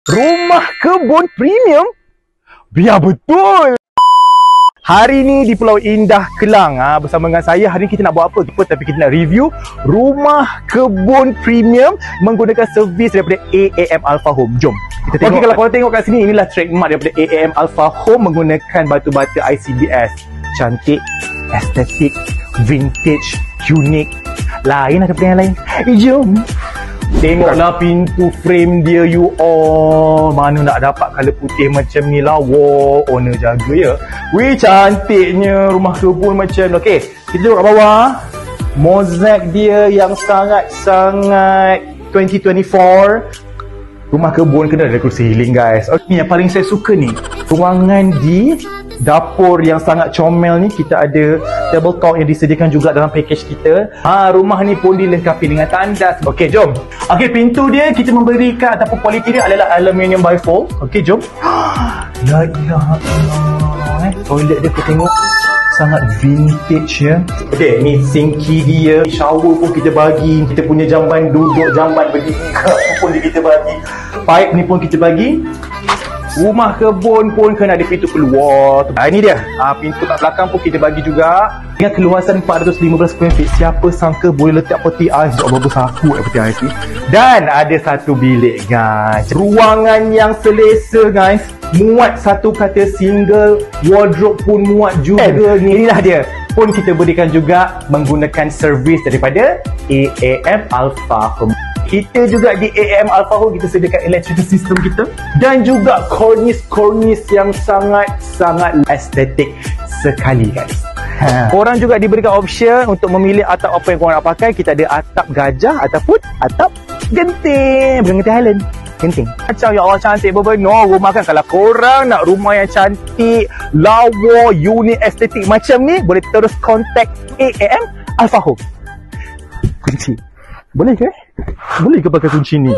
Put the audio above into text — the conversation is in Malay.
Rumah kebun premium? Biar betul. Hari ni di Pulau Indah Kelang bersama dengan saya. Hari ni kita nak buat apa? Tapi kita nak review rumah kebun premium menggunakan servis daripada AAM Alpha Home. Jom kita tengok. Okay, kalau korang tengok kat sini, inilah trademark daripada AAM Alpha Home menggunakan batu-bata ICBS. Cantik, estetik, vintage, unik. Lain lah daripada yang lain. Jom tengoklah pintu frame dia, you all. Mana nak dapat colour putih macam ni lah. Wow, owner jaga ya. Wih, cantiknya rumah kebun macam. Okay, kita tengok kat bawah. Mozaik dia yang sangat-sangat 2024. Rumah kebun kena ada kerusi healing, guys. Okay, yang paling saya suka ni, ruangan di dapur yang sangat comel ni. Kita ada tabletop yang disediakan juga dalam package kita. Rumah ni pun dilengkapi dengan tandas. Okey, jom. Okey, pintu dia kita memberikan ataupun kualiti dia adalah aluminium bifold. Okey, jom. La ilaha illallah. Toilet dia kita tengok sangat vintage ya. Okey, ni sinki dia. Shower pun kita bagi. Kita punya jamban duduk, jamban berdiri pun kita bagi. Pipe ni pun kita bagi. Rumah kebun pun kena ada pintu keluar. Ini dia. Pintu kat belakang pun kita bagi juga. Dengan keluasan 415 square feet. Siapa sangka boleh letak peti ais. Bagus aku peti ais ni. Dan ada satu bilik, guys. Ruangan yang selesa, guys. Muat satu katil single. Wardrobe pun muat juga. Inilah dia. Pun kita berikan juga menggunakan servis daripada AAM Alpha Home. Kita juga di AAM Alpha Home kita sediakan electrical system kita dan juga cornice yang sangat-sangat estetik sekali, guys. Korang juga diberikan option untuk memilih atap apa yang korang nak pakai. Kita ada atap gajah ataupun atap genting. Bukan genting Highland, genting. Macam ya Allah, cantik benar rumah kan. Kalau korang nak rumah yang cantik, lawa, unik, estetik macam ni, boleh terus contact AAM Alpha Home. Kunci boleh ke? Boleh ke pakai kunci ni?